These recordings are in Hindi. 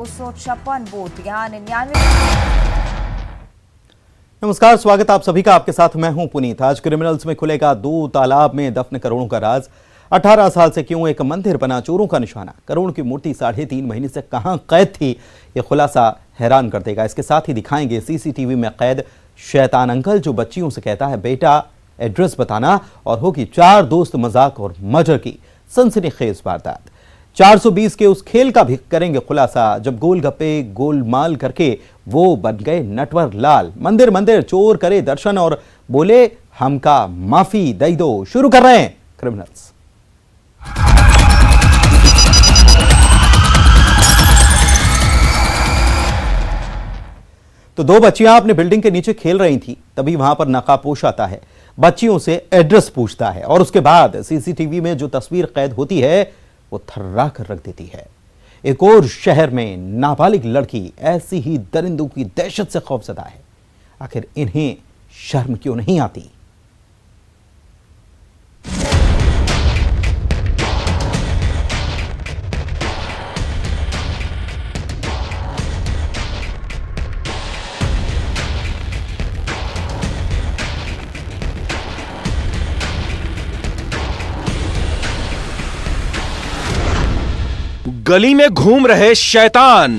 256 बूथ यहाँ 99। नमस्कार, स्वागत आप सभी का। आपके साथ मैं हूं पुनीत। आज क्रिमिनल्स में खुलेगा 2 तालाब में दफन करोड़ों का राज। 18 साल से क्यों एक मंदिर बना चोरों का निशाना। करोड़ की मूर्ति 3.5 महीने से कहां कैद थी, ये खुलासा हैरान कर देगा। इसके साथ ही दिखाएंगे सीसीटीवी में कैद शैतान अंकल जो बच्चियों से कहता है बेटा एड्रेस बताना, और होगी 4 दोस्त मजाक और मर्डर की सनसनीखेज वारदात। 420 के उस खेल का भी करेंगे खुलासा जब गोलगप्पे गोलमाल करके वो बन गए नटवर लाल। मंदिर मंदिर चोर करे दर्शन और बोले हमका माफी दई दो। शुरू कर रहे हैं क्रिमिनल्स। तो 2 बच्चियां अपने बिल्डिंग के नीचे खेल रही थी, तभी वहां पर नकाबपोश आता है, बच्चियों से एड्रेस पूछता है और उसके बाद सीसीटीवी में जो तस्वीर कैद होती है वो थर्रा कर रख देती है। एक और शहर में नाबालिग लड़की ऐसी ही दरिंदों की दहशत से खौफजदा है। आखिर इन्हें शर्म क्यों नहीं आती। गली में घूम रहे शैतान,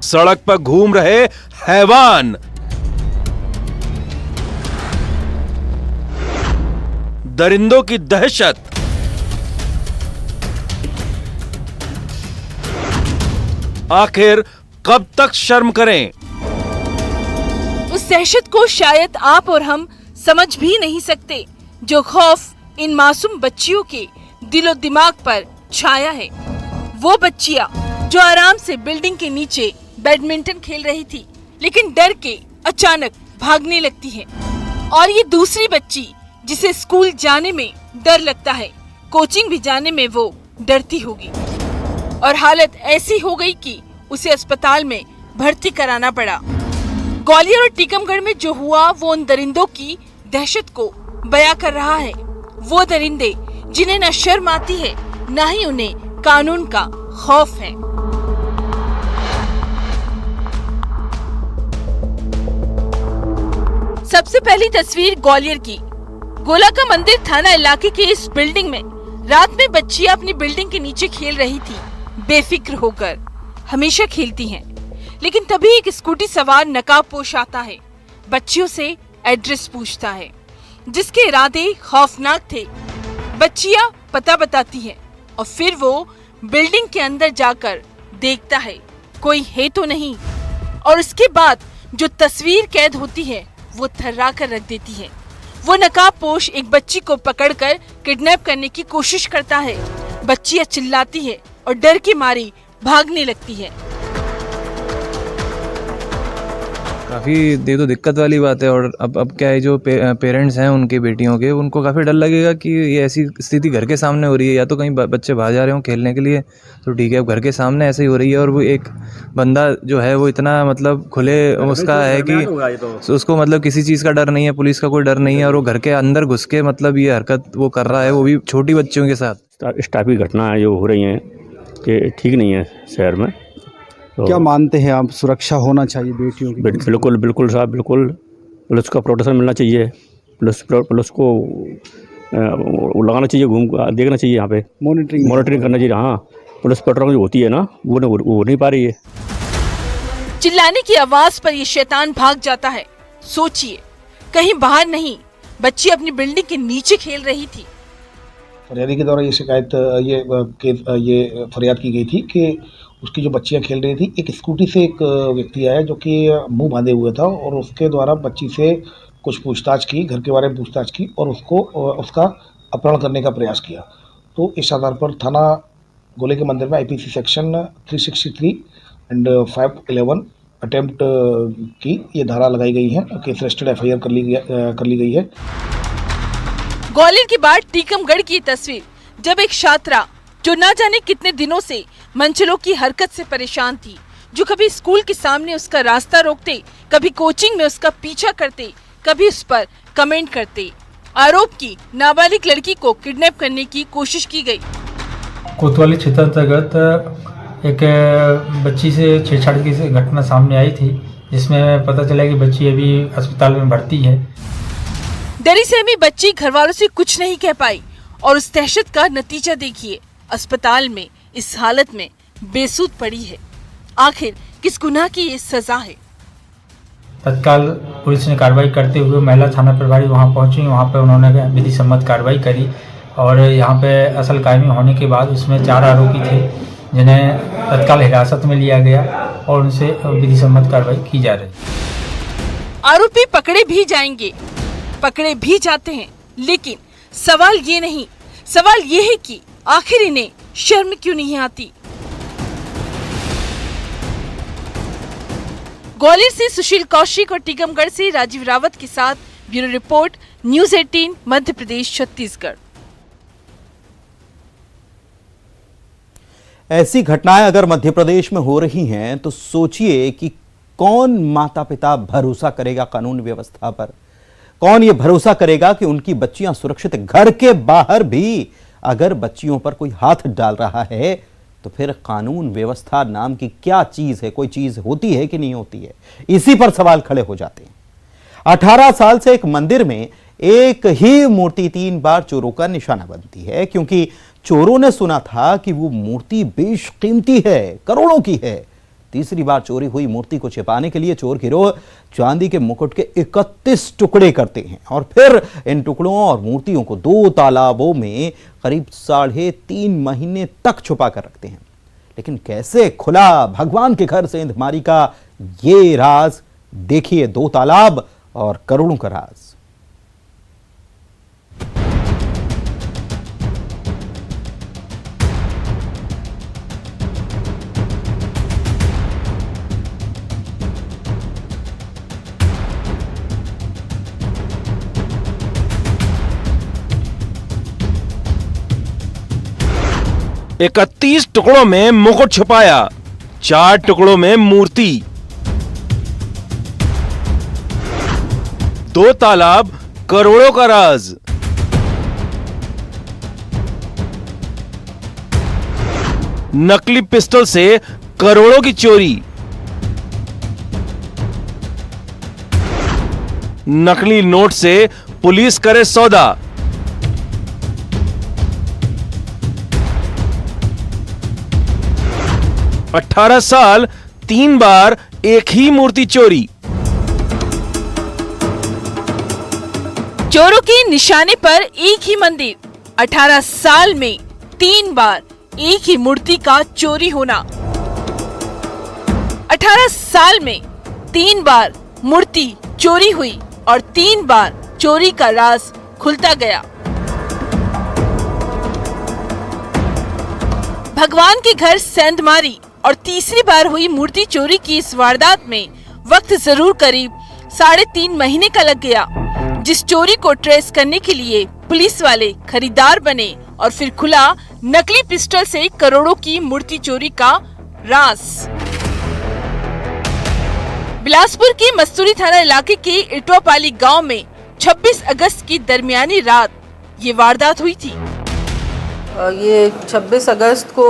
सड़क पर घूम रहे हैवान, दरिंदों की दहशत, आखिर कब तक शर्म करें। उस दहशत को शायद आप और हम समझ भी नहीं सकते जो खौफ इन मासूम बच्चियों के दिलो दिमाग पर छाया है। वो बच्चियां जो आराम से बिल्डिंग के नीचे बैडमिंटन खेल रही थी, लेकिन डर के अचानक भागने लगती है। और ये दूसरी बच्ची जिसे स्कूल जाने में डर लगता है, कोचिंग भी जाने में वो डरती होगी, और हालत ऐसी हो गई कि उसे अस्पताल में भर्ती कराना पड़ा। ग्वालियर और टीकमगढ़ में जो हुआ वो उन दरिंदों की दहशत को बयां कर रहा है। वो दरिंदे जिन्हें न शर्म आती है, न ही उन्हें कानून का खौफ है। सबसे पहली तस्वीर ग्वालियर की गोला का मंदिर थाना इलाके के इस बिल्डिंग में रात में बच्चियां अपनी बिल्डिंग के नीचे खेल रही थी, बेफिक्र होकर। हमेशा खेलती हैं, लेकिन तभी एक स्कूटी सवार नकाबपोश आता है, बच्चियों से एड्रेस पूछता है, जिसके इरादे खौफनाक थे। बच्चियां पता बताती हैं और फिर वो बिल्डिंग के अंदर जाकर देखता है कोई है तो नहीं, और उसके बाद जो तस्वीर कैद होती है वो थर्रा कर रख देती है। वो नकाबपोश एक बच्ची को पकड़कर किडनैप करने की कोशिश करता है। बच्चियां चिल्लाती है और डर के मारे भागने लगती है। काफ़ी दे तो दिक्कत वाली बात है। और अब क्या है, जो पेरेंट्स हैं उनके बेटियों के, उनको काफ़ी डर लगेगा कि ये ऐसी स्थिति घर के सामने हो रही है, या तो कहीं बच्चे बाहर जा रहे हों खेलने के लिए तो ठीक है, अब घर के सामने ऐसे ही हो रही है। और वो एक बंदा जो है वो इतना मतलब खुले उसका है कि उसको मतलब किसी चीज़ का डर नहीं है, पुलिस का कोई डर नहीं है, और वो घर के अंदर घुस के मतलब ये हरकत वो कर रहा है, वो भी छोटी बच्चियों के साथ। इस टाइप की घटनाएं जो हो रही हैं कि ठीक नहीं है शहर में। तो क्या मानते हैं आप, सुरक्षा होना चाहिए बेटियों की? बिल्कुल बिल्कुल साहब, बिल्कुल पुलिस का प्रोटेक्शन मिलना चाहिए। पुलिस को लगाना चाहिए, देखना चाहिए, यहाँ पे मॉनिटरिंग करना चाहिए। हाँ, पुलिस पेट्रोलिंग जो होती है ना, वो नहीं पा रही है। चिल्लाने की आवाज पर ये शैतान भाग जाता है। सोचिए, कहीं बाहर नहीं, बच्ची अपनी बिल्डिंग के नीचे खेल रही थी। फरियादी के द्वारा ये शिकायत ये फरियाद की गई थी कि उसकी जो बच्चियां खेल रही थी, एक स्कूटी से एक व्यक्ति आया जो कि मुंह बांधे हुए था, और उसके द्वारा बच्ची से कुछ पूछताछ की, घर के बारे में पूछताछ की, और उसका अपहरण करने का प्रयास किया। तो इस आधार पर थाना गोले के मंदिर में आईपीसी सेक्शन 363 एंड 511 अटेम्प्ट की ये धारा लगाई गई है। केस रजिस्टर्ड FIR कर ली गई है। ग्वालियर के बाद टीकमगढ़ की तस्वीर, जब एक छात्रा जो न जाने कितने दिनों से मंचलों की हरकत से परेशान थी, जो कभी स्कूल के सामने उसका रास्ता रोकते, कभी कोचिंग में उसका पीछा करते, कभी उस पर कमेंट करते, आरोप की नाबालिग लड़की को किडनैप करने की कोशिश की गई। कोतवाली क्षेत्र अंतर्गत एक बच्ची से छेड़छाड़ की घटना सामने आई थी, जिसमें पता चला कि बच्ची अभी अस्पताल में भर्ती है। डरी सहमी बच्ची घर वालों से कुछ नहीं कह पाई और उस दहशत का नतीजा देखिए, अस्पताल में इस हालत में बेसुध पड़ी है। आखिर किस गुनाह की ये सजा है? तत्काल पुलिस ने कार्रवाई करते हुए महिला थाना प्रभारी वहां पहुंची। वहां पे उन्होंने विधि सम्मत कार्रवाई करी और यहाँ पे असल कायमी होने के बाद उसमें 4 आरोपी थे, जिन्हें तत्काल हिरासत में लिया गया और उनसे विधि सम्मत कार्रवाई की जा रही। आरोपी पकड़े भी जाएंगे, पकड़े भी जाते हैं, लेकिन सवाल ये नहीं, सवाल ये है कि आखिर इन्हें शर्म क्यों नहीं आती? ग्वालियर से सुशील कौशिक और टीकमगढ़ से राजीव रावत के साथ bureau report, news 18 Madhya Pradesh Chhattisgarh. ऐसी घटनाएं अगर मध्य प्रदेश में हो रही हैं तो सोचिए कि कौन माता पिता भरोसा करेगा कानून व्यवस्था पर? कौन ये भरोसा करेगा कि उनकी बच्चियां सुरक्षित? घर के बाहर भी अगर बच्चियों पर कोई हाथ डाल रहा है तो फिर कानून व्यवस्था नाम की क्या चीज है? कोई चीज होती है कि नहीं होती है? इसी पर सवाल खड़े हो जाते हैं। 18 साल से एक मंदिर में एक ही मूर्ति 3 बार चोरों का निशाना बनती है, क्योंकि चोरों ने सुना था कि वो मूर्ति बेशकीमती है, करोड़ों की है। तीसरी बार चोरी हुई मूर्ति को छिपाने के लिए चोर गिरोह चांदी के मुकुट के 31 टुकड़े करते हैं और फिर इन टुकड़ों और मूर्तियों को 2 तालाबों में करीब 3.5 महीने तक छुपा कर रखते हैं। लेकिन कैसे खुला भगवान के घर से इंधमारी का ये राज? देखिए 2 तालाब और करोड़ों का राज। एक 31 टुकड़ों में मुकुट छुपाया, 4 टुकड़ों में मूर्ति, 2 तालाब, करोड़ों का राज। नकली पिस्टल से करोड़ों की चोरी, नकली नोट से पुलिस करे सौदा, 18 साल 3 बार एक ही मूर्ति चोरी। चोरों के निशाने पर एक ही मंदिर, 18 साल में 3 बार एक ही मूर्ति का चोरी होना। 18 साल में 3 बार मूर्ति चोरी हुई और 3 बार चोरी का राज खुलता गया। भगवान के घर सेंधमारी और तीसरी बार हुई मूर्ति चोरी की इस वारदात में वक्त जरूर करीब 3.5 महीने का लग गया, जिस चोरी को ट्रेस करने के लिए पुलिस वाले खरीदार बने और फिर खुला नकली पिस्टल से करोड़ों की मूर्ति चोरी का राज। बिलासपुर के मस्तूरी थाना इलाके के इटवापाली गांव में 26 अगस्त की दरमियानी रात ये वारदात हुई थी। ये 26 अगस्त को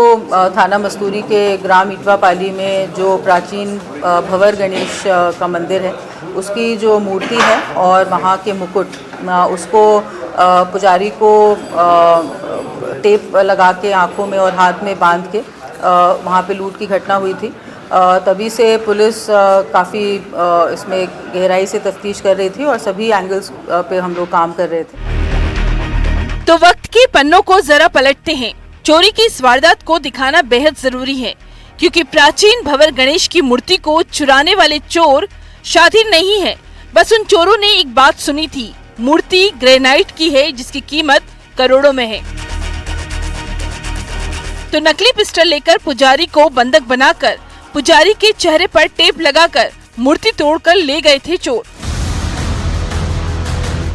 थाना मस्तूरी के ग्राम इटवापाली में जो प्राचीन भंवर गणेश का मंदिर है, उसकी जो मूर्ति है और वहाँ के मुकुट, उसको पुजारी को टेप लगा के आँखों में और हाथ में बांध के वहाँ पे लूट की घटना हुई थी। तभी से पुलिस काफ़ी इसमें गहराई से तफ्तीश कर रही थी और सभी एंगल्स पे हम लोग काम कर रहे थे। तो वक्त के पन्नों को जरा पलटते हैं। चोरी की इस वारदात को दिखाना बेहद जरूरी है, क्योंकि प्राचीन भंवर गणेश की मूर्ति को चुराने वाले चोर शातिर नहीं है। बस उन चोरों ने एक बात सुनी थी, मूर्ति ग्रेनाइट की है जिसकी कीमत करोड़ों में है। तो नकली पिस्टल लेकर पुजारी को बंधक बनाकर पुजारी के चेहरे पर टेप लगाकर मूर्ति तोड़कर ले गए थे चोर।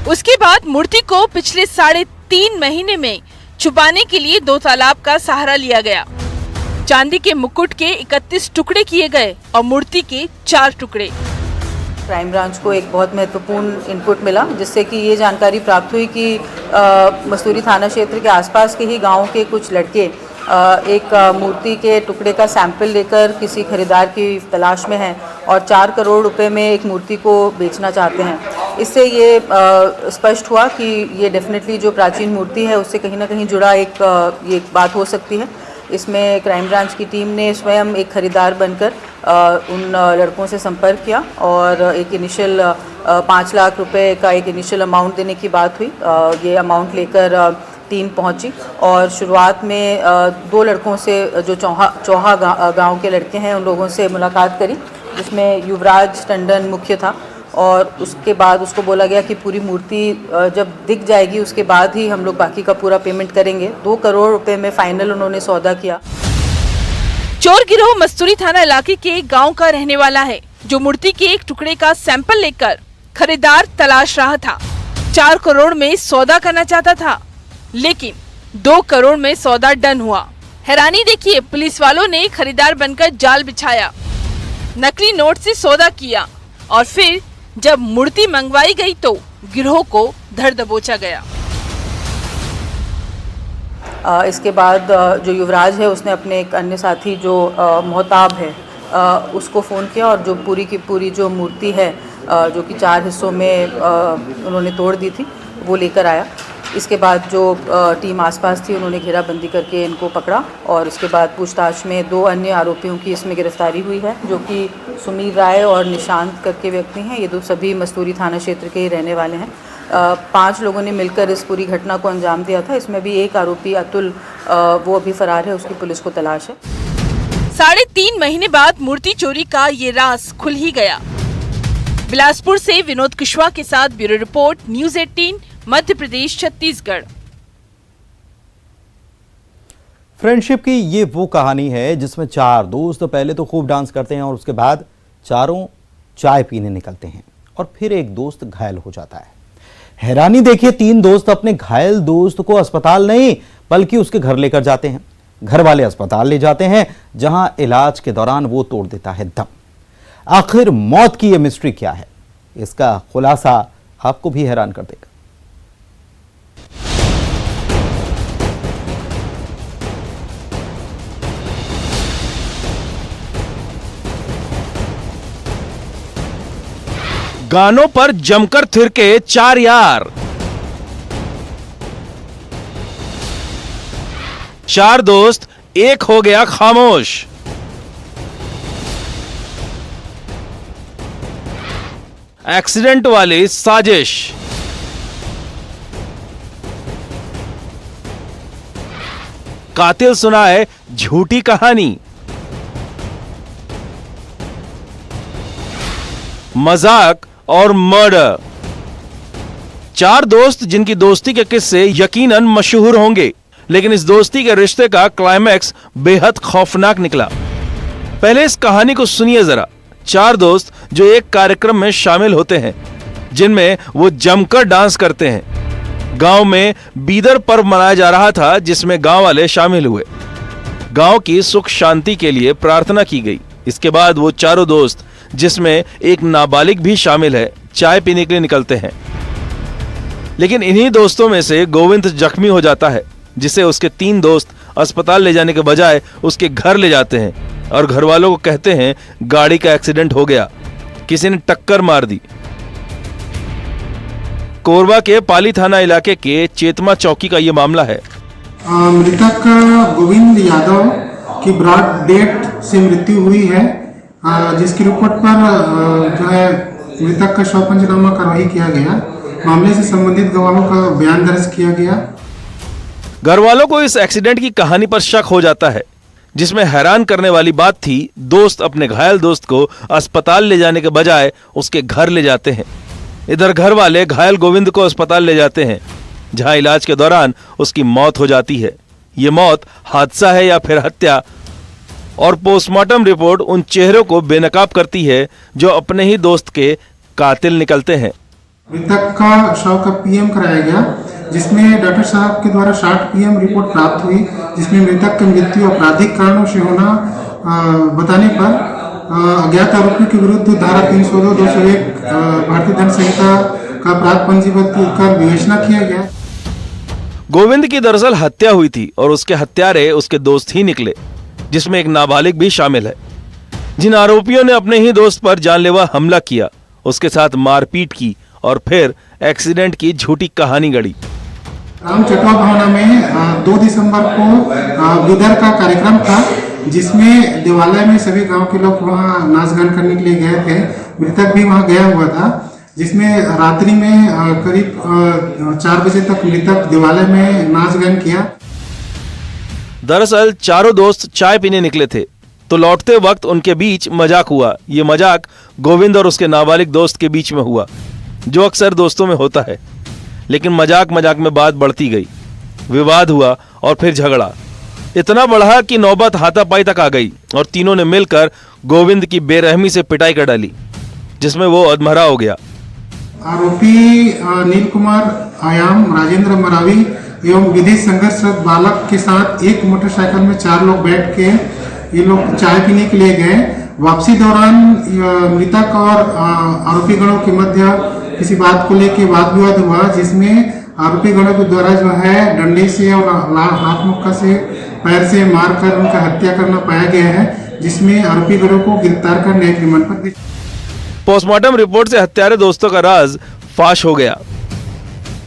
उसके बाद मूर्ति को पिछले 3.5 महीने में छुपाने के लिए 2 तालाब का सहारा लिया गया। चांदी के मुकुट के 31 टुकड़े किए गए और मूर्ति के 4 टुकड़े। क्राइम ब्रांच को एक बहुत महत्वपूर्ण इनपुट मिला, जिससे कि ये जानकारी प्राप्त हुई कि मस्तूरी थाना क्षेत्र के आसपास के ही गाँव के कुछ लड़के एक मूर्ति के टुकड़े का सैंपल लेकर किसी खरीदार की तलाश में हैं और 4 करोड़ रुपए में एक मूर्ति को बेचना चाहते हैं। इससे ये स्पष्ट हुआ कि ये डेफिनेटली जो प्राचीन मूर्ति है उससे कहीं ना कहीं जुड़ा ये बात हो सकती है। इसमें क्राइम ब्रांच की टीम ने स्वयं एक खरीदार बनकर उन लड़कों से संपर्क किया और एक इनिशियल 5 लाख रुपए का एक इनिशियल अमाउंट देने की बात हुई। ये अमाउंट लेकर टीम पहुंची और शुरुआत में 2 लड़कों से जो चौहा गांव के लड़के हैं उन लोगों से मुलाकात करी, जिसमें युवराज टंडन मुख्य था। और उसके बाद उसको बोला गया कि पूरी मूर्ति जब दिख जाएगी उसके बाद ही हम लोग बाकी का पूरा पेमेंट करेंगे। 2 करोड़ रुपए में फाइनल उन्होंने सौदा किया। चोर गिरोह मस्तूरी थाना इलाके के एक गांव का रहने वाला है, जो मूर्ति के एक टुकड़े का सैंपल लेकर खरीदार तलाश रहा था। 4 करोड़ में सौदा करना चाहता था, लेकिन 2 करोड़ में सौदा डन हुआ। हैरानी देखिए, पुलिस वालों ने खरीदार बनकर जाल बिछाया, नकली नोट से सौदा किया और फिर जब मूर्ति मंगवाई गई तो गिरोह को धर दबोचा गया। इसके बाद जो युवराज है उसने अपने एक अन्य साथी जो मोहताब है उसको फ़ोन किया और जो पूरी की पूरी जो मूर्ति है जो कि 4 हिस्सों में उन्होंने तोड़ दी थी वो लेकर आया। इसके बाद जो टीम आसपास थी उन्होंने घेराबंदी करके इनको पकड़ा और उसके बाद पूछताछ में 2 अन्य आरोपियों की इसमें गिरफ्तारी हुई है, जो कि सुमीर राय और निशांत करके व्यक्ति हैं। ये 2 सभी मस्तूरी थाना क्षेत्र के ही रहने वाले हैं। 5 लोगों ने मिलकर इस पूरी घटना को अंजाम दिया था। इसमें भी एक आरोपी अतुल वो अभी फरार है, उसकी पुलिस को तलाश है। 3.5 महीने बाद मूर्ति चोरी का ये राज खुल ही गया। बिलासपुर से विनोद कुशवाहा के साथ bureau report, news 18, Madhya Pradesh, Chhattisgarh. Friendship की ये वो कहानी है जिसमें 4 दोस्त पहले तो खूब डांस करते हैं और उसके बाद चारों चाय पीने निकलते हैं और फिर एक दोस्त घायल हो जाता है। हैरानी देखिए, 3 दोस्त अपने घायल दोस्त को अस्पताल नहीं बल्कि उसके घर लेकर जाते हैं। घर वाले अस्पताल ले जाते हैं जहां इलाज के दौरान वो तोड़ देता है दम। आखिर मौत की ये मिस्ट्री क्या है, इसका खुलासा आपको भी हैरान कर देगा। गानों पर जमकर थिरके 4 यार। 4 दोस्त, एक हो गया खामोश। एक्सीडेंट वाली साजिश। कातिल सुनाए झूठी कहानी। मजाक और मर्डर। 4 दोस्त जिनकी दोस्ती के किस्से यकीनन मशहूर होंगे, लेकिन इस दोस्ती के रिश्ते का क्लाइमैक्स बेहद खौफनाक निकला। पहले इस कहानी को सुनिए जरा। 4 दोस्त जो एक कार्यक्रम में शामिल होते हैं जिनमें वो जमकर डांस करते हैं। गांव में बीदर पर्व मनाया जा रहा था जिसमें गांव वाले शामिल हुए। गांव की सुख शांति के लिए प्रार्थना की गई। इसके बाद वो चारों दोस्त, जिसमें एक नाबालिग भी शामिल है, चाय पीने के लिए निकलते हैं। लेकिन इन्हीं दोस्तों में से गोविंद जख्मी हो जाता है, जिसे उसके 3 दोस्त अस्पताल ले जाने के बजाय उसके घर ले जाते हैं और घर वालों को कहते हैं गाड़ी का एक्सीडेंट हो गया, किसी ने टक्कर मार दी। कोरबा के पाली थाना इलाके के चेतमा चौकी का यह मामला है। मृतक गोविंद यादव की ब्रॉड डेथ से मृत्यु हुई है, जिसकी रिपोर्ट पर जो है मृतक का शव पंचनामा कार्रवाई किया गया। मामले से संबंधित गवाहों का बयान दर्ज किया गया। घर वालों को इस एक्सीडेंट की कहानी पर शक हो जाता है, जिसमें हैरान करने वाली बात थी, दोस्त अपने घायल दोस्त को अस्पताल ले जाने के बजाय उसके घर ले जाते हैं। इधर घर वाले घायल गोविंद को अस्पताल ले जाते हैं, जहां इलाज के दौरान उसकी मौत हो जाती है। ये मौत हादसा है या फिर हत्या, और पोस्टमार्टम रिपोर्ट उन चेहरों को बेनकाब करती है जो अपने ही दोस्त के कातिल निकलते हैं। मृतक का शव का पीएम कराया गया, जिसमें डॉक्टर साहब के द्वारा शॉर्ट पीएम रिपोर्ट प्राप्त हुई, जिसमें मृतक की मृत्यु आपराधिक कारणों से होना बताने पर अज्ञात आरोपी के विरुद्ध धारा 302, 201 भारतीय दंड संहिता का अपराध पंजीबद्ध कर विवेचना किया गया। गोविंद की दरअसल हत्या हुई थी और उसके हत्यारे उसके दोस्त ही निकले, जिसमें एक नाबालिग भी शामिल है। जिन आरोपियों ने अपने ही दोस्त पर जानलेवा हमला किया, उसके साथ मारपीट की और फिर एक्सीडेंट की झूठी कहानी गढ़ी। राम चटवा भावना में 2 दिसंबर को विदर का कार्यक्रम था, जिसमें देवालय में सभी गांव के लोग वहां नाच गान करने के लिए गए थे। मृतक भी वहां गया हुआ था, जिसमें रात्रि में करीब 4 बजे तक मृतक देवालय में नाच गान किया। दरअसल चारों दोस्त चाय पीने निकले थे, तो लौटते वक्त उनके बीच मजाक हुआ। ये मजाक गोविंद और उसके नाबालिग दोस्त के बीच में हुआ, जो अक्सर दोस्तों में होता है। लेकिन मजाक में बात बढ़ती गई, विवाद हुआ और फिर झगड़ा इतना बढ़ा कि नौबत हाथापाई तक आ गई और तीनों ने मिलकर गोविंद की बेरहमी से पिटाई कर डाली, जिसमें वो अधमरा हो गया। आरोपी नील कुमार आयाम, राजेंद्र मरावी एवं विधि संघर्षरत बालक के साथ एक मोटरसाइकिल में 4 लोग बैठ के ये लोग चाय पीने के लिए गए। वापसी दौरान मृतक और आरोपी गणों के मध्य किसी बात को लेकर वाद विवाद हुआ, जिसमें आरोपी गणों के द्वारा जो है डंडे से और हाथ मुक्का से पैर से मारकर उनका हत्या करना पाया गया है, जिसमें आरोपी गणों को गिरफ्तार कर न्यायिक रिमांड पर। पोस्टमार्टम रिपोर्ट से हत्यारे दोस्तों का राज फाश हो गया।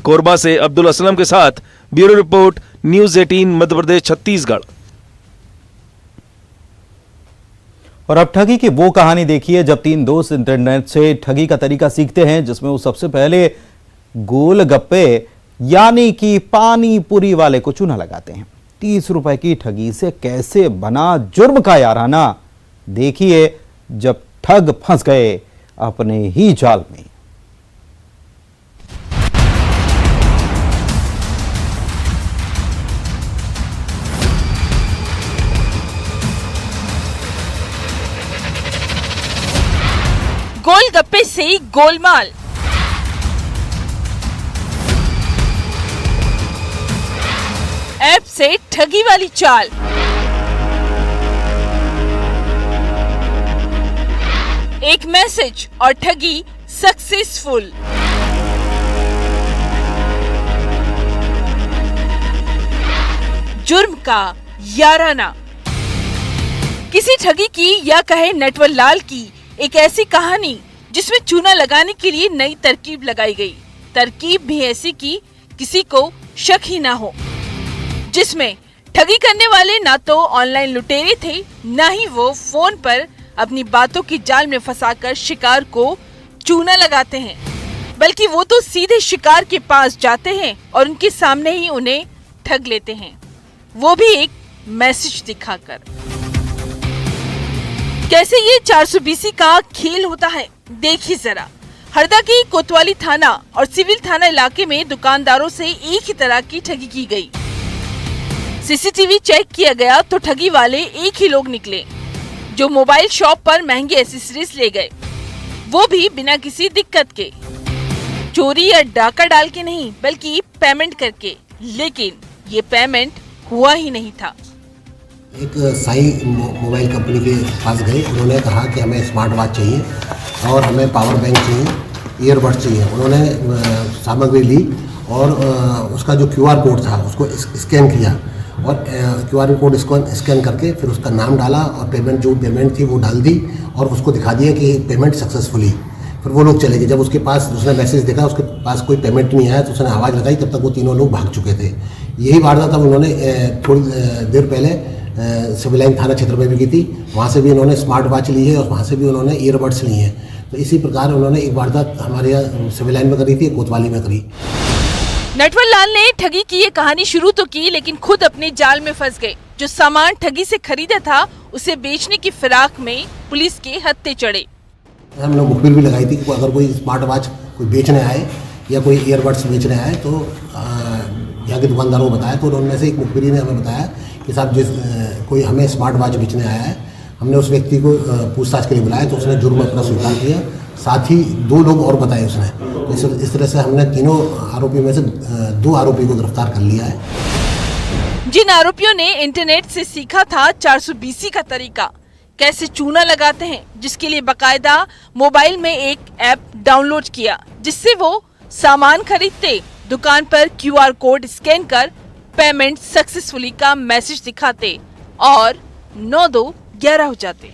कोरबा से अब्दुल असलम के साथ bureau report, news 18 Madhya Pradesh Chhattisgarh. और अब ठगी की वो कहानी देखिए जब 3 दोस्त इंटरनेट से ठगी का तरीका सीखते हैं, जिसमें वो सबसे पहले गोलगप्पे यानी कि पानी पूरी वाले को चूना लगाते हैं। 30 रुपए की ठगी से कैसे बना जुर्म का याराना, देखिए जब ठग फंस गए अपने ही जाल में। गोलगप्पे से गोलमाल। ऐप से ठगी वाली चाल। एक मैसेज और ठगी सक्सेसफुल। जुर्म का याराना। किसी ठगी की या कहे नटवर लाल की एक ऐसी कहानी जिसमें चूना लगाने के लिए नई तरकीब लगाई गई। तरकीब भी ऐसी कि किसी को शक ही ना हो, जिसमें ठगी करने वाले ना तो ऑनलाइन लुटेरे थे, ना ही वो फोन पर अपनी बातों की जाल में फंसाकर शिकार को चूना लगाते हैं, बल्कि वो तो सीधे शिकार के पास जाते हैं और उनके सामने ही उन्हें ठग लेते हैं, वो भी एक मैसेज दिखाकर। कैसे ये 420 का खेल होता है देखिए जरा। हरदा के कोतवाली थाना और सिविल थाना इलाके में दुकानदारों से एक ही तरह की ठगी की गई। सीसीटीवी चेक किया गया तो ठगी वाले एक ही लोग निकले, जो मोबाइल शॉप पर महंगी एसेसरीज ले गए, वो भी बिना किसी दिक्कत के। चोरी या डाका डाल के नहीं, बल्कि पेमेंट करके। लेकिन ये पेमेंट हुआ ही नहीं था। एक साई मोबाइल कंपनी के पास गए, उन्होंने कहा कि हमें स्मार्ट वॉच चाहिए और हमें पावर बैंक चाहिए, ईयरबड्स चाहिए। उन्होंने सामग्री ली और उसका जो QR कोड था उसको स्कैन किया और QR कोड स्कैन करके फिर उसका नाम डाला और जो पेमेंट थी वो डाल दी और उसको दिखा दिया कि पेमेंट सक्सेसफुली। फिर वो लोग चले गए। जब उसके पास उसने मैसेज देखा उसके पास कोई पेमेंट नहीं आया तो उसने आवाज़ लगाई, तब तक वो तीनों लोग भाग चुके थे। यही वारदात अब उन्होंने थोड़ी देर पहले सिविल लाइन थाना क्षेत्र में भी की थी। वहाँ से भी उन्होंने स्मार्ट वॉच ली है और वहाँ से भी उन्होंने ईयरबड्स लिए हैं। तो इसी प्रकार उन्होंने एक वारदात हमारे यहाँ सिविल लाइन में करी थी, कोतवाली में करी। नटवर लाल ने ठगी की ये कहानी शुरू तो की, लेकिन खुद अपने जाल में फंस गए। जो सामान ठगी से खरीदा था उसे बेचने की फिराक में पुलिस के हत्थे चढ़े। हमने मुखबिर भी लगाई थी कि अगर कोई स्मार्ट वॉच कोई बेचने आए या कोई ईयरबड्स बेचने आए तो यहाँ के दुकानदारों को बताया। तो उनमें से एक मुखबिरी ने हमें बताया कि साहब कोई हमें स्मार्ट वॉच बेचने आया है। हमने उस व्यक्ति को पूछताछ के लिए बुलाया तो उसने जुर्म अपना स्वीकार किया, साथ ही 2 लोग और बताए उसने। तो इस तरह से हमने तीनों आरोपी में से 2 आरोपी को गिरफ्तार कर लिया है। जिन आरोपियों ने इंटरनेट से सीखा था 420 का तरीका, कैसे चूना लगाते हैं, जिसके लिए बकायदा मोबाइल में एक ऐप डाउनलोड किया जिससे वो सामान खरीदते, दुकान पर QR कोड स्कैन कर पेमेंट सक्सेसफुली का मैसेज दिखाते और 9-2-11 हो जाते।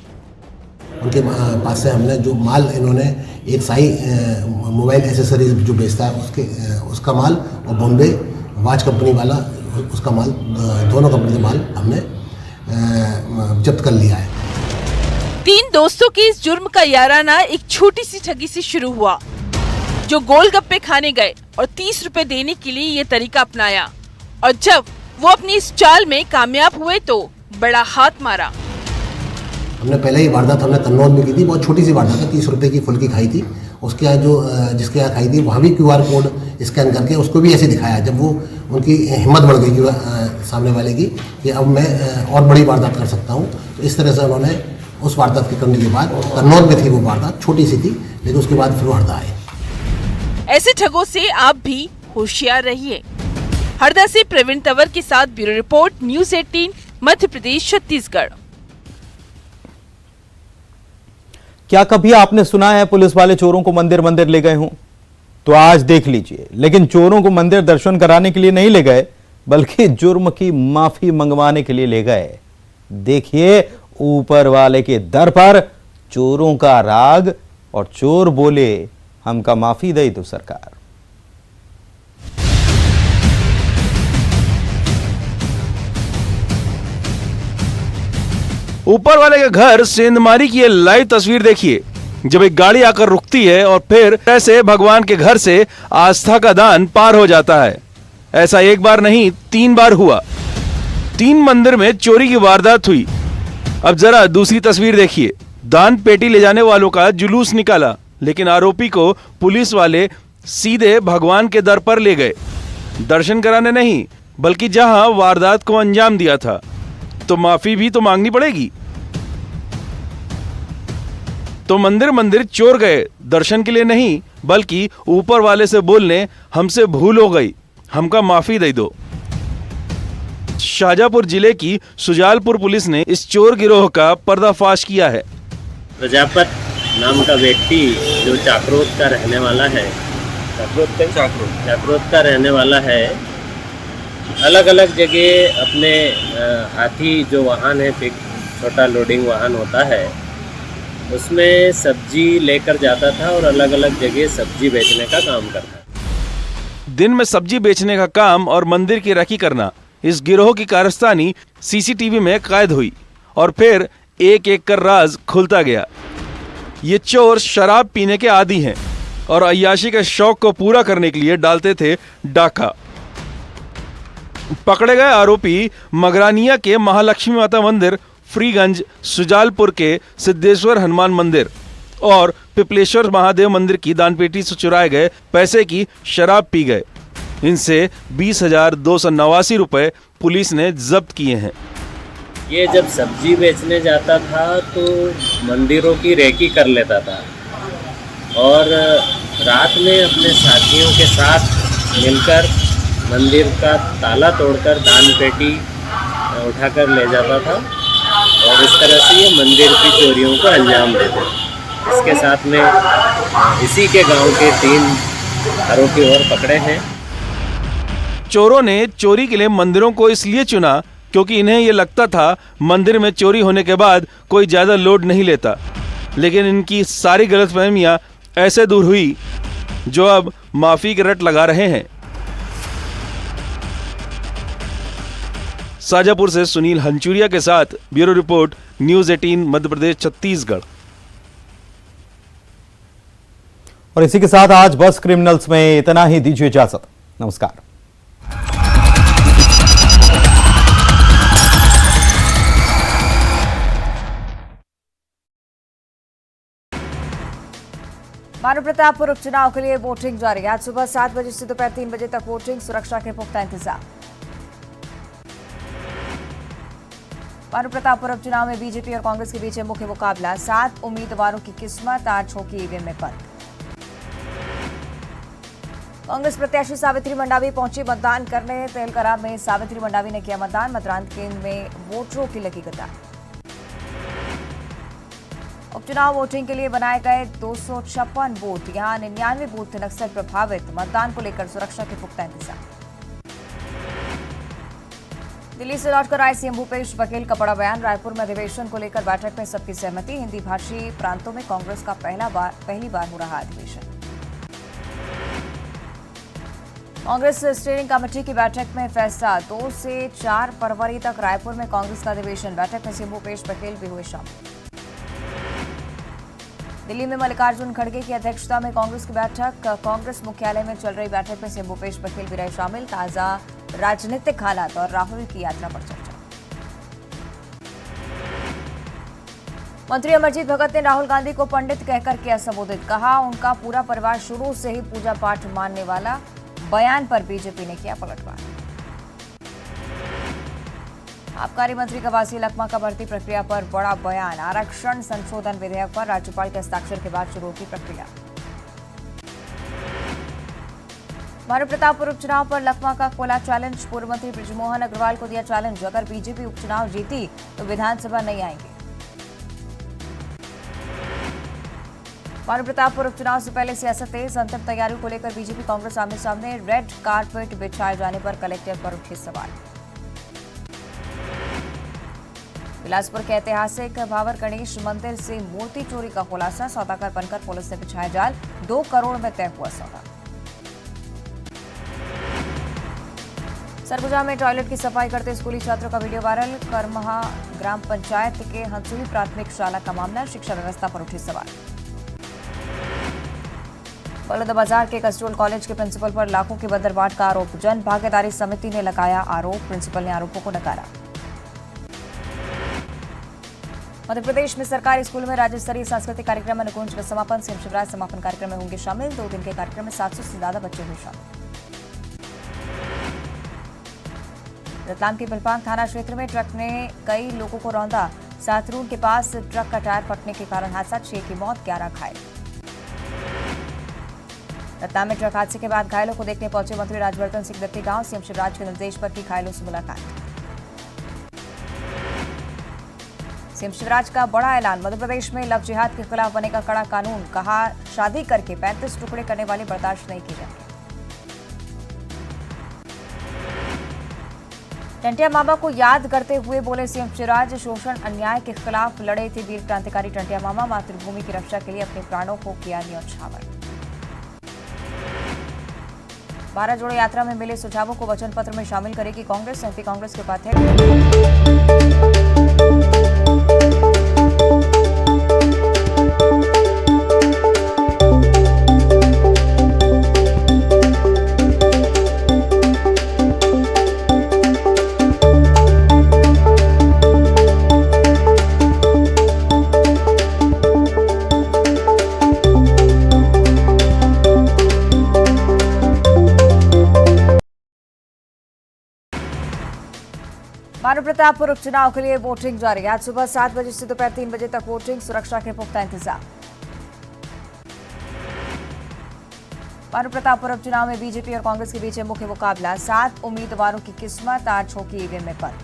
उनके पास से हमने जो माल, इन्होंने एक साई मोबाइल एसेसरीज जो बेचता है उसका माल और बॉम्बे वॉच कंपनी वाला उसका माल, दोनों कंपनी का माल हमने जब्त कर लिया है। 3 दोस्तों के इस जुर्म का याराना एक छोटी सी ठगी से शुरू हुआ, जो गोलगप्पे खाने गए और 30 रुपए देने के लिए ये तरीका अपनाया, और जब वो अपनी इस चाल में कामयाब हुए तो बड़ा हाथ मारा। हमने पहले ही वारदात हमने कन्नौज में की थी, बहुत छोटी सी वारदात है, 30 रुपए की फुल्की खाई थी। उसके यहाँ जिसके यहाँ खाई थी वहाँ भी QR कोड स्कैन करके उसको भी ऐसे दिखाया। जब वो उनकी हिम्मत बढ़ गई कि सामने वाले की कि अब मैं और बड़ी वारदात कर सकता हूँ, तो इस तरह से उन्होंने उस वारदात के करने के बाद, कन्नौज में थी वो वारदात, छोटी सी थी, लेकिन उसके बाद फिर वो हरदा आए। ऐसे ठगों से आप भी होशियार रहिए। हरदा से प्रवीण तंवर के साथ bureau report, news 18, Madhya Pradesh, Chhattisgarh. क्या कभी आपने सुना है पुलिस वाले चोरों को मंदिर मंदिर ले गए हों? तो आज देख लीजिए। लेकिन चोरों को मंदिर दर्शन कराने के लिए नहीं ले गए, बल्कि जुर्म की माफी मंगवाने के लिए ले गए। देखिए ऊपर वाले के दर पर चोरों का राग, और चोर बोले हमका माफी दे दो सरकार। ऊपर वाले के घर सेंधमारी की ये लाइव तस्वीर देखिए, जब एक गाड़ी आकर रुकती है और फिर ऐसे भगवान के घर से आस्था का दान पार हो जाता है। ऐसा एक बार नहीं 3 बार हुआ। 3 मंदिर में चोरी की वारदात हुई। अब जरा दूसरी तस्वीर देखिए। दान पेटी ले जाने वालों का जुलूस निकाला, लेकिन आरोपी को पुलिस वाले सीधे भगवान के दर पर ले गए। दर्शन कराने नहीं, बल्कि जहां वारदात को अंजाम दिया था, तो माफी भी तो मांगनी पड़ेगी। तो मंदिर मंदिर चोर गए, दर्शन के लिए नहीं, बल्कि ऊपर वाले से बोलने हमसे भूल हो गई, हमका माफी दे दो। शाजापुर जिले की सुजालपुर पुलिस ने इस चोर गिरोह का पर्दाफाश किया है। प्रजापत नाम का व्यक्ति जो चाकरोत का रहने वाला है, चाकरोत का रहने वाला है, अलग अलग जगह अपने हाथी जो वाहन है, पिक छोटा लोडिंग वाहन होता है, उसमें सब्जी लेकर जाता था और अलग अलग जगह सब्जी बेचने का काम करता है। दिन में सब्जी बेचने का काम और मंदिर की राखी करना, इस गिरोह की कारस्तानी CCTV में कैद हुई और फिर एक एक कर राज खुलता गया। ये चोर शराब पीने के आदी हैं और अय्याशी के शौक को पूरा करने के लिए डालते थे डाका। पकड़े गए आरोपी मगरानिया के महालक्ष्मी माता मंदिर, फ्रीगंज, सुजालपुर के सिद्धेश्वर हनुमान मंदिर और पिपलेश्वर महादेव मंदिर की दानपेटी से चुराए गए पैसे की शराब पी गए। इनसे 20,289 रुपए पुलिस ने जब्त किए हैं। ये जब सब्जी बेचने जाता था तो मंदिरों की रेकी कर लेता था और रात में अपने साथियों के साथ मिलकर मंदिर का ताला तोड़कर दान पेटी उठाकर ले जाता था और इस तरह से ये मंदिर की चोरियों को अंजाम देते थे। इसके साथ में इसी के गांव के 3 आरोपी और पकड़े हैं। चोरों ने चोरी के लिए मंदिरों को इसलिए चुना क्योंकि इन्हें यह लगता था मंदिर में चोरी होने के बाद कोई ज्यादा लोड नहीं लेता। लेकिन इनकी सारी गलतफहमियां ऐसे दूर हुई जो अब माफी के रट लगा रहे हैं। शाजापुर से सुनील हंचुरिया के साथ bureau report, news 18, Madhya Pradesh, Chhattisgarh. और इसी के साथ आज बस क्रिमिनल्स में इतना ही। दीजिए इजाजत, नमस्कार। मानव प्रतापपुर उपचुनाव के लिए वोटिंग जारी है। आज सुबह 7 बजे से दोपहर 3 बजे तक वोटिंग, सुरक्षा के पुख्ता इंतजाम। मानव प्रतापपुर उपचुनाव में बीजेपी और कांग्रेस के बीच मुख्य मुकाबला। 7 उम्मीदवारों की किस्मत आज होगी ईवीएम में बंद। कांग्रेस प्रत्याशी सावित्री मंडावी पहुंची मतदान करने। तेलकरा में सावित्री मंडावी ने किया मतदान। मतदान केंद्र में वोटरों की लगी कतार। उपचुनाव वोटिंग के लिए बनाए गए 256 बूथ, यहां 99 बूथ नक्सल प्रभावित। मतदान को लेकर सुरक्षा के पुख्ता इंतजाम। दिल्ली से लौटकर आए सीएम भूपेश बघेल का बड़ा बयान। रायपुर में अधिवेशन को लेकर बैठक में सबकी सहमति। हिंदी भाषी प्रांतों में कांग्रेस का पहली बार हो रहा अधिवेशन। कांग्रेस स्टीयरिंग कमेटी की बैठक में फैसला, 2 से 4 फरवरी तक रायपुर में कांग्रेस का अधिवेशन। बैठक में सीएम भूपेश बघेल भी हुए शामिल। दिल्ली में मल्लिकार्जुन खड़गे की अध्यक्षता में कांग्रेस की बैठक। कांग्रेस मुख्यालय में चल रही बैठक में सीएम भूपेश बघेल भी रहे शामिल। ताजा राजनीतिक हालात और राहुल की यात्रा पर चर्चा। मंत्री अमरजीत भगत ने राहुल गांधी को पंडित कहकर किया संबोधित। कहा उनका पूरा परिवार शुरू से ही पूजा पाठ मानने वाला। बयान पर बीजेपी ने किया पलटवार। आबकारी मंत्री कवासी लखमा का भर्ती प्रक्रिया पर बड़ा बयान। आरक्षण संशोधन विधेयक पर राज्यपाल के हस्ताक्षर के बाद शुरू होगी प्रक्रिया। भानु प्रतापपुर उपचुनाव पर लखमा का खोला चैलेंज। पूर्व मंत्री बृजमोहन अग्रवाल को दिया चैलेंज। अगर बीजेपी उपचुनाव जीती तो विधानसभा नहीं आएंगे। भानु प्रतापपुर उपचुनाव से पहले सियासत तेज। अंतिम तैयारियों को लेकर बीजेपी कांग्रेस आमने सामने। रेड कारपेट बिछाए जाने पर कलेक्टर पर उठे सवाल। बिलासपुर के ऐतिहासिक भावर गणेश मंदिर से मूर्ति चोरी का खुलासा। सौदागर बनकर पुलिस ने बिछाया जाल। 2 करोड़ में तय हुआ सौदा। सरगुजा में टॉयलेट की सफाई करते स्कूली छात्रों का वीडियो वायरल। करमहा ग्राम पंचायत के हंसुली प्राथमिक शाला का मामला। शिक्षा व्यवस्था पर उठे सवाल। बलौदाबाजार के कस्टोल कॉलेज के प्रिंसिपल पर लाखों की बदरबाट का आरोप। जन भागीदारी समिति ने लगाया आरोप। प्रिंसिपल ने आरोपों को नकारा। मध्य प्रदेश में सरकारी स्कूल में राज्य स्तरीय सांस्कृतिक कार्यक्रम अनुकुंज का समापन। सीएम शिवराज समापन कार्यक्रम में होंगे शामिल। 2 दिन के कार्यक्रम में 700 से ज्यादा बच्चे हुए शामिल। रतलाम के बिलपांग थाना क्षेत्र में ट्रक ने कई लोगों को रौंदा। सातरून के पास ट्रक का टायर फटने के कारण हादसा। 6 की मौत, 11 घायल। रतलाम में ट्रक हादसे के बाद घायलों को देखने पहुंचे मंत्री राजवर्धन सिंह दत्ती गांव। सीएम शिवराज के निर्देश पर की घायलों से मुलाकात। सीएम शिवराज का बड़ा ऐलान। मध्य प्रदेश में लव जिहाद के खिलाफ बनेगा कड़ा कानून। कहा शादी करके 35 टुकड़े करने वाले बर्दाश्त नहीं किए जाएंगे। टंटिया मामा को याद करते हुए बोले सीएम शिवराज, शोषण अन्याय के खिलाफ लड़े थे वीर क्रांतिकारी टंटिया मामा। मातृभूमि की रक्षा के लिए अपने प्राणों को किया न्यौछावर। भारत जोड़ो यात्रा में मिले सुझावों को वचन पत्र में शामिल करेगी कांग्रेस। एमपी कांग्रेस के उपाध्यक्ष भानु प्रतापपुर उपचुनाव के लिए वोटिंग जारी। आज सुबह 7 बजे से दोपहर 3 बजे तक वोटिंग। सुरक्षा के पुख्ता इंतजाम। भानु प्रतापपुर उपचुनाव में बीजेपी और कांग्रेस के बीच मुख्य मुकाबला। 7 उम्मीदवारों की किस्मत आज होगी ईवीएम में बंद।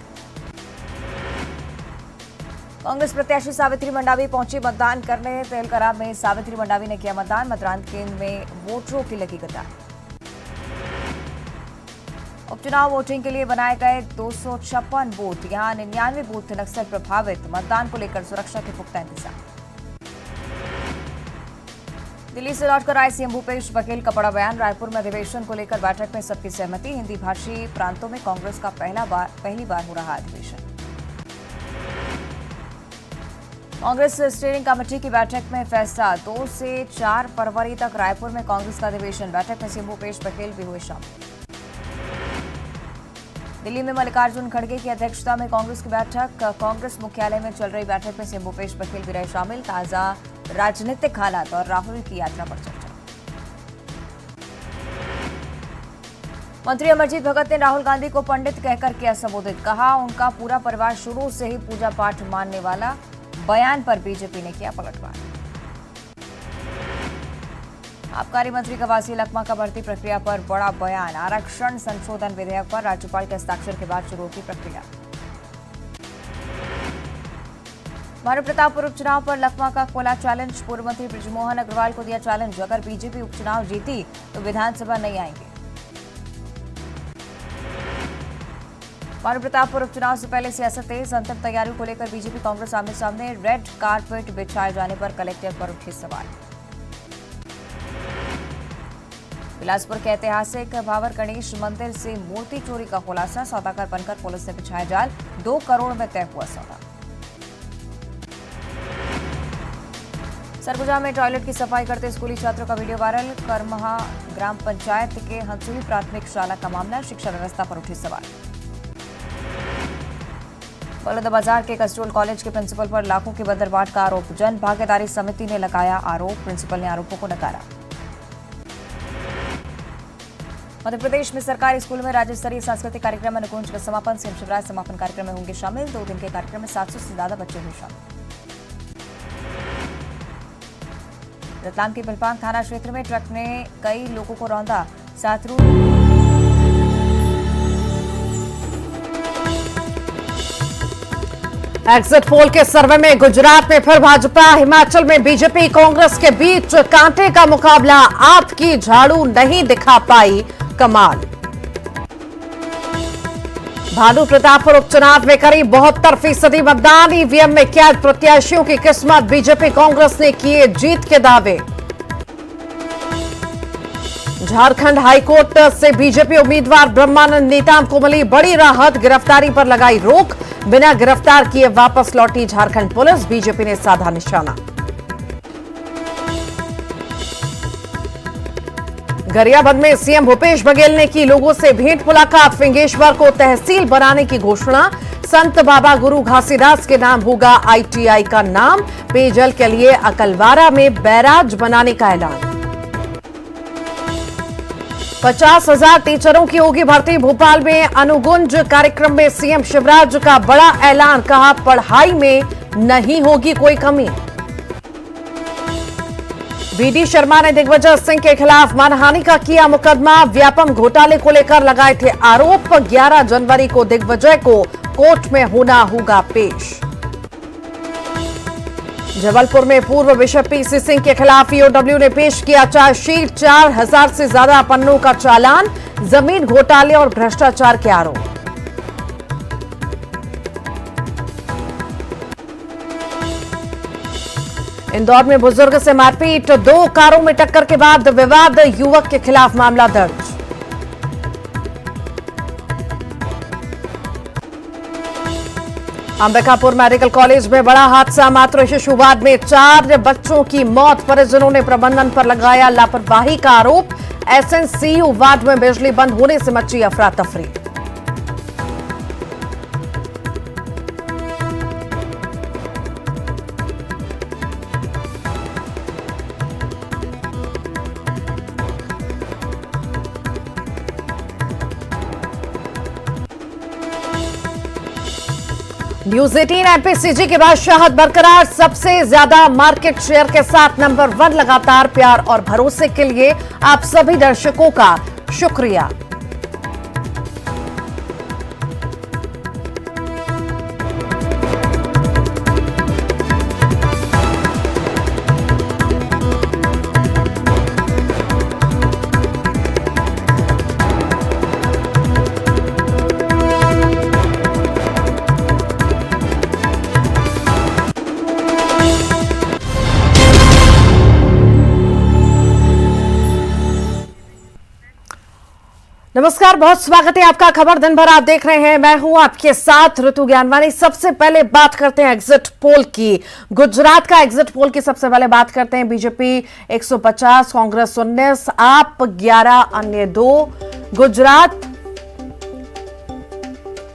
कांग्रेस प्रत्याशी सावित्री मंडावी पहुंची मतदान करने। तेलकरा में सावित्री मंडावी ने किया मतदान। मतदान केंद्र में वोटरों की लगी कतार। उपचुनाव वोटिंग के लिए बनाए गए 256 बूथ, यहां 99 बूथ नक्सल प्रभावित। मतदान को लेकर सुरक्षा के पुख्ता इंतजाम। दिल्ली से लौटकर आए सीएम भूपेश बघेल का बड़ा बयान। रायपुर में अधिवेशन को लेकर बैठक में सबकी सहमति। हिंदी भाषी प्रांतों में कांग्रेस का पहली बार हो रहा अधिवेशन। कांग्रेस स्टीयरिंग कमेटी की बैठक में फैसला, 2 से 4 फरवरी तक रायपुर में कांग्रेस का अधिवेशन। बैठक में सीएम भूपेश बघेल भी हुए शामिल। दिल्ली में मल्लिकार्जुन खड़गे की अध्यक्षता में कांग्रेस की बैठक। कांग्रेस मुख्यालय में चल रही बैठक में सीएम भूपेश बघेल भी रहे शामिल। ताजा राजनीतिक हालात और राहुल की यात्रा पर चर्चा। मंत्री अमरजीत भगत ने राहुल गांधी को पंडित कहकर किया संबोधित। कहा उनका पूरा परिवार शुरू से ही पूजा पाठ मानने वाला। बयान पर बीजेपी ने किया पलटवार। आबकारी मंत्री कवासी लखमा का भर्ती प्रक्रिया पर बड़ा बयान। आरक्षण संशोधन विधेयक पर राज्यपाल के हस्ताक्षर के बाद शुरू होगी प्रक्रिया। महाराणा प्रतापपुर उपचुनाव पर लखमा का खोला चैलेंज। पूर्व मंत्री बृजमोहन अग्रवाल को दिया चैलेंज, अगर बीजेपी उपचुनाव जीती तो विधानसभा नहीं आएंगे। महाराणा प्रतापपुर उपचुनाव से पहले सियासत तेज, अंतिम तैयारियों को लेकर बीजेपी कांग्रेस आमने सामने। रेड कारपेट बिछाए जाने पर कलेक्टर पर उठे सवाल। बिलासपुर के ऐतिहासिक भावर गणेश मंदिर से मूर्ति चोरी का खुलासा, सौदागर बनकर पुलिस ने बिछाया जाल, 2 करोड़ में तय हुआ सौदा। सरगुजा में टॉयलेट की सफाई करते स्कूली छात्रों का वीडियो वायरल। करमहा ग्राम पंचायत के हंसुई प्राथमिक शाला का मामला, शिक्षा व्यवस्था पर उठे सवाल। बलौदाबाजार के कस्टोल कॉलेज के प्रिंसिपल पर लाखों की बदरबाट का आरोप, जन भागीदारी समिति ने लगाया आरोप, प्रिंसिपल ने आरोपों को नकारा। मध्य प्रदेश में सरकारी स्कूल में राज्य स्तरीय सांस्कृतिक कार्यक्रम अनुकुंज का समापन, सीएम शिवराज समापन कार्यक्रम में होंगे शामिल। 2 दिन के कार्यक्रम में 700 से ज्यादा बच्चे हुए शामिल। रतलाम के पिलपांग थाना क्षेत्र में ट्रक ने कई लोगों को रौंदा, 7 एग्जिट पोल के सर्वे में गुजरात में फिर भाजपा, हिमाचल में बीजेपी कांग्रेस के बीच कांटे का मुकाबला, आपकी झाड़ू नहीं दिखा पाई कमाल। भानु प्रतापपुर उपचुनाव में करीब 72% मतदान, ईवीएम में कैद प्रत्याशियों की किस्मत, बीजेपी कांग्रेस ने किए जीत के दावे। झारखंड हाईकोर्ट से बीजेपी उम्मीदवार ब्रह्मानंद नेताम को मिली बड़ी राहत, गिरफ्तारी पर लगाई रोक, बिना गिरफ्तार किए वापस लौटी झारखंड पुलिस, बीजेपी ने साधा निशाना। गरियाबंद में सीएम भूपेश बघेल ने की लोगों से भेंट मुलाकात, फिंगेश्वर को तहसील बनाने की घोषणा, संत बाबा गुरु घासीदास के नाम होगा आईटीआई का नाम, पेयजल के लिए अकलवारा में बैराज बनाने का ऐलान। 50,000 टीचरों की होगी भर्ती, भोपाल में अनुगुंज कार्यक्रम में सीएम शिवराज का बड़ा ऐलान, कहा पढ़ाई में नहीं होगी कोई कमी। बीडी शर्मा ने दिग्विजय सिंह के खिलाफ मानहानि का किया मुकदमा, व्यापम घोटाले को लेकर लगाए थे आरोप, 11 जनवरी को दिग्विजय को कोर्ट में होना होगा पेश। जबलपुर में पूर्व बिशप पीसी सिंह के खिलाफ ईओडब्ल्यू ने पेश किया चार्जशीट, 4000 से ज्यादा पन्नों का चालान, जमीन घोटाले और भ्रष्टाचार के आरोप। इंदौर में बुजुर्ग से मारपीट, 2 कारों में टक्कर के बाद विवाद, युवक के खिलाफ मामला दर्ज। अंबिकापुर मेडिकल कॉलेज में बड़ा हादसा, मातृ शिशुवाद में 4 बच्चों की मौत, परिजनों ने प्रबंधन पर लगाया लापरवाही का आरोप, एसएनसीयू वार्ड में बिजली बंद होने से मची अफरा तफरी। न्यूज 18 एमपीसीजी के बाद शहद बरकरार, सबसे ज्यादा मार्केट शेयर के साथ नंबर 1 लगातार। प्यार और भरोसे के लिए आप सभी दर्शकों का शुक्रिया। नमस्कार, बहुत स्वागत है आपका। खबर दिन भर आप देख रहे हैं, मैं हूं आपके साथ ऋतु ज्ञानवानी। सबसे पहले बात करते हैं एग्जिट पोल की। गुजरात का एग्जिट पोल की सबसे पहले बात करते हैं। बीजेपी 150, कांग्रेस 19, आप 11, अन्य 2। गुजरात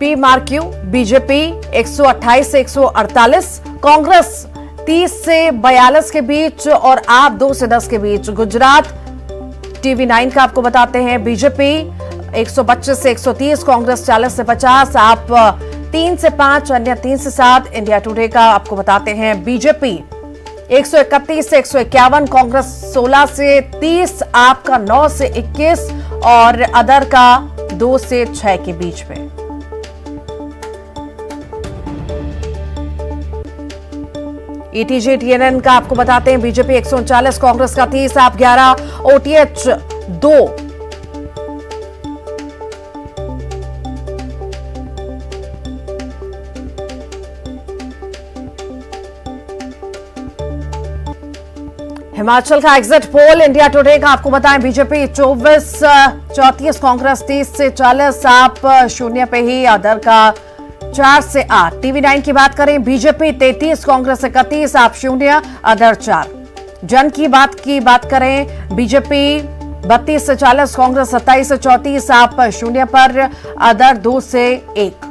पी मार्क्यू, बीजेपी 128 से 148, कांग्रेस 30 से 42 के बीच और आप 2 से 10 के बीच। गुजरात टीवी 9 का आपको बताते हैं, बीजेपी 125 से 130, कांग्रेस 40 से 50, आप 3 से 5, अन्य 3 से 7। इंडिया टुडे का आपको बताते हैं, बीजेपी 131 से 151, कांग्रेस 16 से 30, आपका 9 से 21 और अदर का 2 से 6 के बीच में। ईटीजी टीएनएन का आपको बताते हैं, बीजेपी 139, कांग्रेस का 30, आप 11, ओटीएच 2। हिमाचल का एग्जिट पोल इंडिया टुडे का आपको बताएं, बीजेपी 24, 34, कांग्रेस 30 से 40, आप 0 पे ही, अदर का 4 से 8। TV9 की बात करें, बीजेपी 33, कांग्रेस 31, आप 0, अदर 4। जन की बात करें, बीजेपी 32 से 40, कांग्रेस 27 से 34, आप 0 पर, अदर 2 से 1।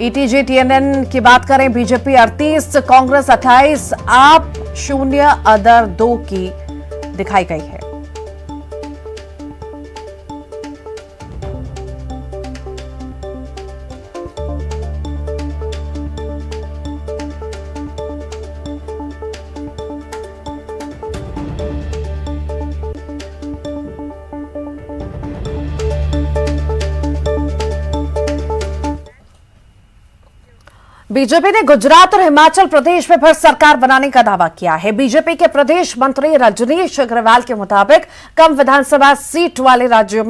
ईटीजी टीएनएन की बात करें, बीजेपी 38, कांग्रेस 28, आप 0, अदर 2 की दिखाई गई है। बीजेपी ने गुजरात और हिमाचल प्रदेश में फिर सरकार बनाने का दावा किया है। बीजेपी के प्रदेश मंत्री रजनीश अग्रवाल के मुताबिक कम विधानसभा सीट वाले राज्यों में